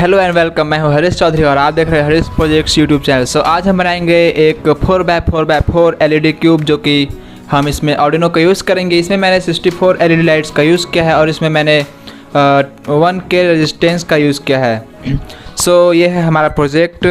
Hello and welcome. मैं हूं हरीश चौधरी और आप देख रहे हैं हरीश प्रोजेक्ट्स यूट्यूब चैनल। सो आज हम बनाएंगे एक 4x4x4 एलईडी क्यूब, जो कि हम इसमें आर्डिनो का यूज़ करेंगे। इसमें मैंने 64 एलईडी लाइट्स का यूज़ किया है और इसमें मैंने 1K रेजिस्टेंस का यूज़ किया है। सो ये है हमारा प्रोजेक्ट।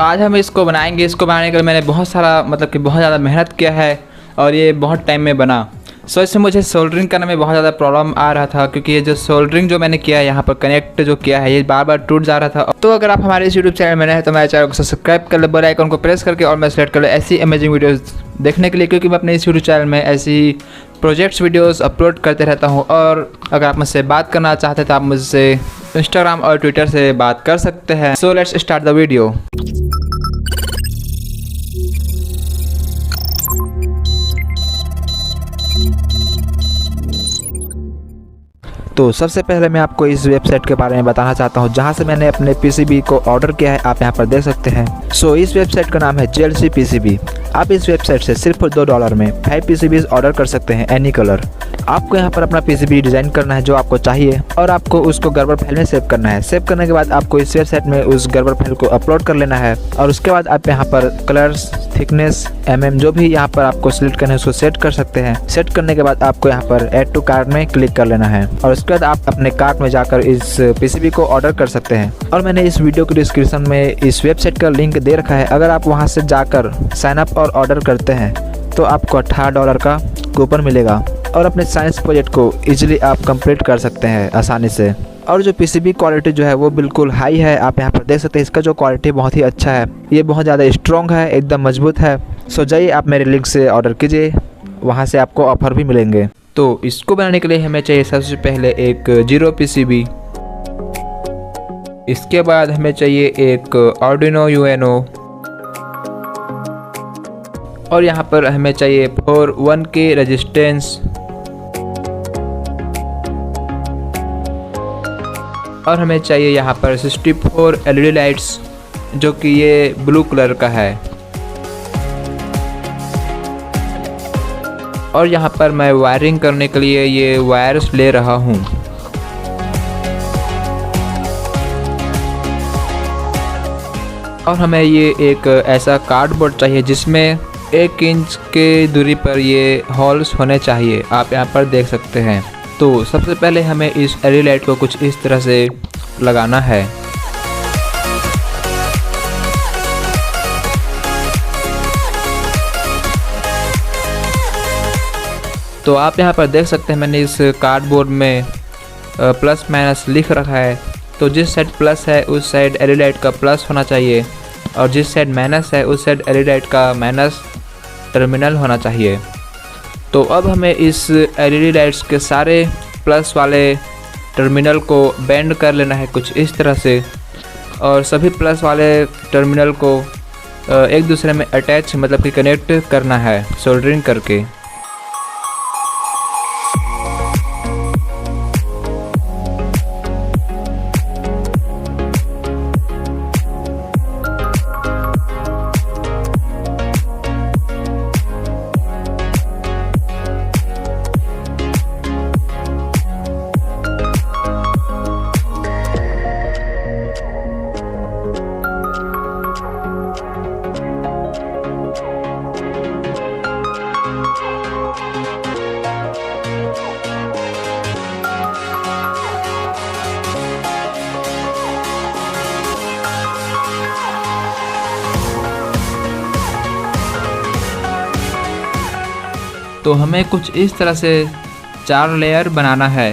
आज हम इसको बनाएंगे। इसको बनाने के लिए मैंने बहुत ज़्यादा मेहनत किया है और ये बहुत टाइम में बना। इसमें मुझे सोल्डरिंग करने में बहुत ज़्यादा प्रॉब्लम आ रहा था, क्योंकि ये जो सोल्डरिंग जो मैंने किया है यहाँ पर कनेक्ट जो किया है, ये बार बार टूट जा रहा था। तो अगर आप हमारे इस यूट्यूब चैनल में नए हैं तो मेरे चैनल को सब्सक्राइब कर ले, बेल आइकन को प्रेस करके और मैं सेलेक्ट कर ले ऐसी अमेजिंग वीडियोस देखने के लिए, क्योंकि मैं अपने इस यूट्यूब चैनल में ऐसी प्रोजेक्ट्स वीडियोस अपलोड करते रहता हूँ। और अगर आप मुझसे बात करना चाहते हैं तो आप मुझसे इंस्टाग्राम और ट्विटर से बात कर सकते हैं। So let's start the video. तो सबसे पहले मैं आपको इस वेबसाइट के बारे में बताना चाहता हूं, जहां से मैंने अपने पीसीबी को ऑर्डर किया है। आप यहां पर देख सकते हैं। इस वेबसाइट का नाम है JLC PCB। आप इस वेबसाइट से सिर्फ $2 में 5 PCBs ऑर्डर कर सकते हैं, एनी कलर। आपको यहां पर अपना PCB डिज़ाइन करना है जो आपको चाहिए, और आपको उसको गर्बर फाइल में सेव करना है। सेव करने के बाद आपको इस वेबसाइट में उस गर्बर फाइल को अपलोड कर लेना है, और उसके बाद आप यहाँ पर कलर्स, थिकनेस, जो भी यहाँ पर आपको सिलेक्ट करना है उसको सेट कर सकते हैं। सेट करने के बाद आपको यहाँ पर ऐड टू कार्ट में क्लिक कर लेना है, और उसके बाद आप अपने कार्ट में जाकर इस PCB को ऑर्डर कर सकते हैं। और मैंने इस वीडियो की डिस्क्रिप्शन में इस वेबसाइट का लिंक दे रखा है। अगर आप वहाँ से जाकर साइन अप और ऑर्डर करते हैं तो आपको $18 का कूपन मिलेगा, और अपने साइंस प्रोजेक्ट को इजीली आप कंप्लीट कर सकते हैं आसानी से। और जो PCB क्वालिटी जो है वो बिल्कुल हाई है। आप यहाँ पर देख सकते हैं, इसका जो क्वालिटी बहुत ही अच्छा है। ये बहुत ज़्यादा स्ट्रॉन्ग है, एकदम मजबूत है। जाइए आप मेरे लिंक से ऑर्डर कीजिए, वहाँ से आपको ऑफर भी मिलेंगे। तो इसको बनाने के लिए हमें चाहिए सबसे पहले एक 0 PCB। इसके बाद हमें चाहिए एक आर्डिनो UNO, और यहाँ पर हमें चाहिए 1K रेजिस्टेंस, और हमें चाहिए यहाँ पर 64 एलईडी लाइट्स, जो कि ये ब्लू कलर का है। और यहाँ पर मैं वायरिंग करने के लिए ये वायर्स ले रहा हूँ। और हमें ये एक ऐसा कार्डबोर्ड चाहिए जिसमें 1 इंच के दूरी पर ये होल्स होने चाहिए। आप यहाँ पर देख सकते हैं। तो सबसे पहले हमें इस एलईडी लाइट को कुछ इस तरह से लगाना है। तो आप यहाँ पर देख सकते हैं, मैंने इस कार्डबोर्ड में प्लस माइनस लिख रखा है। तो जिस साइड प्लस है उस साइड एलईडी लाइट का प्लस होना चाहिए, और जिस साइड माइनस है उस साइड एलईडी लाइट का माइनस टर्मिनल होना चाहिए। तो अब हमें इस एलईडी लाइट्स के सारे प्लस वाले टर्मिनल को बेंड कर लेना है कुछ इस तरह से, और सभी प्लस वाले टर्मिनल को एक दूसरे में अटैच मतलब कि कनेक्ट करना है सोल्डरिंग करके। तो हमें कुछ इस तरह से 4 लेयर बनाना है।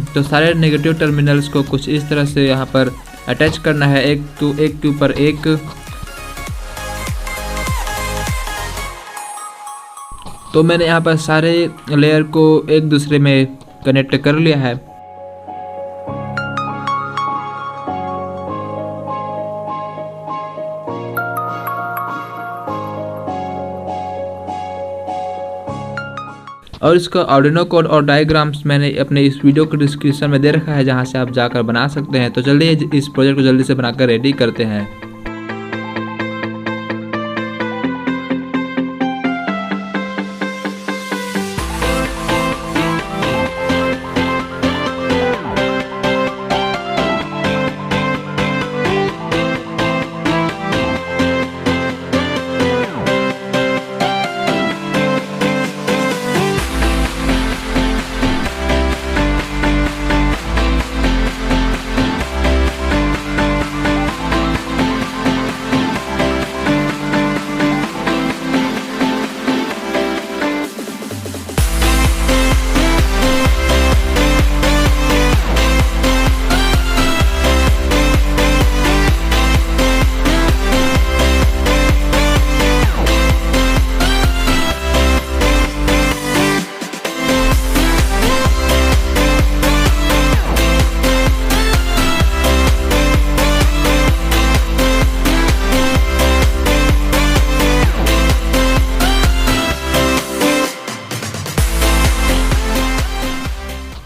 तो सारे नेगेटिव टर्मिनल्स को कुछ इस तरह से यहाँ पर अटैच करना है, एक के ऊपर एक। तो मैंने यहाँ पर सारे लेयर को एक दूसरे में कनेक्ट कर लिया है। और इसका आर्डिनो कोड और डायग्राम्स मैंने अपने इस वीडियो के डिस्क्रिप्शन में दे रखा है, जहां से आप जाकर बना सकते हैं। तो चलिए इस प्रोजेक्ट को जल्दी से बनाकर रेडी करते हैं।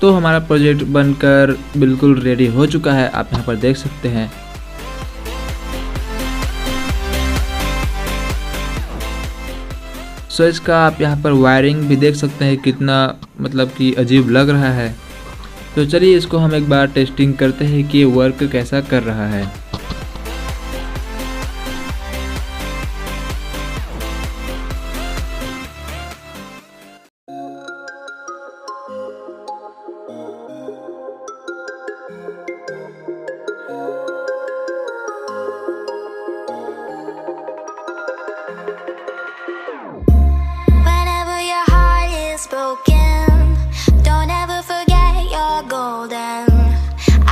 तो हमारा प्रोजेक्ट बनकर बिल्कुल रेडी हो चुका है, आप यहाँ पर देख सकते हैं। सो इसका आप यहाँ पर वायरिंग भी देख सकते हैं, कितना मतलब कि अजीब लग रहा है। तो चलिए इसको हम एक बार टेस्टिंग करते हैं कि ये वर्क कैसा कर रहा है। Broken, don't ever forget you're golden.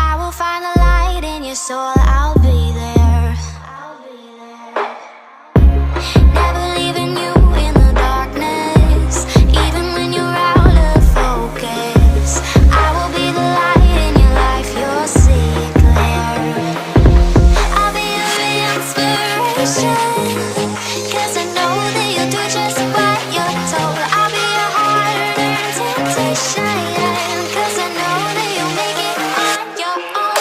I will find a light in your soul, I'll be there. Never leaving you in the darkness, even when you're out of focus. I will be the light in your life, you'll see it clear. I'll be your inspiration, 'cause I know that you'll do just what you're told. I'll be your shine, 'cause I know that you'll make it on your own.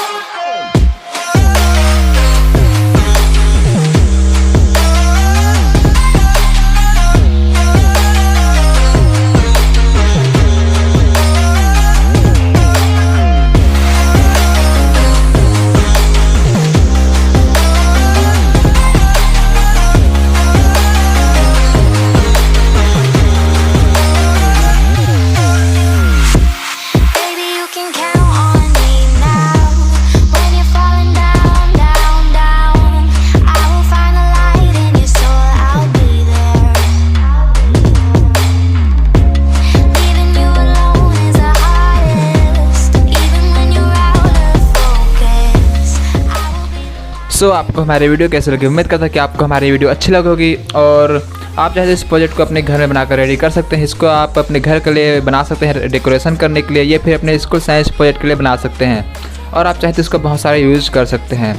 सो आपको हमारी video कैसे लगी? उम्मीद करता हूँ कि आपको हमारी वीडियो अच्छी लगेगी और आप चाहे तो इस प्रोजेक्ट को अपने घर में बनाकर रेडी कर सकते हैं। इसको आप अपने घर के लिए बना सकते हैं, डेकोरेशन करने के लिए, या फिर अपने स्कूल साइंस प्रोजेक्ट के लिए बना सकते हैं। और आप चाहे तो इसको बहुत सारे यूज़ कर सकते हैं।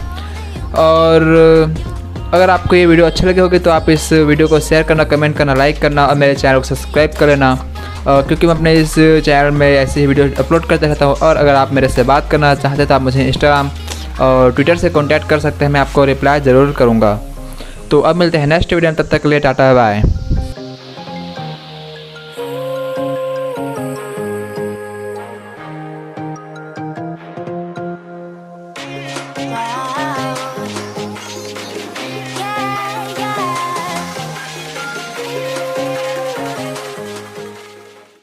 और अगर आपको ये वीडियो अच्छी लगी होगी तो आप इस वीडियो को शेयर करना, कमेंट करना, लाइक करना और मेरे चैनल को सब्सक्राइब कर लेना, क्योंकि मैं अपने इस चैनल में ऐसी वीडियो अपलोड करता रहता हूँ। और अगर आप मेरे से बात करना चाहते हैं तो आप मुझे इंस्टाग्राम और ट्विटर से कांटेक्ट कर सकते हैं, मैं आपको रिप्लाई ज़रूर करूँगा। तो अब मिलते हैं नेक्स्ट वीडियो में, तब तक के लिए टाटा बाय।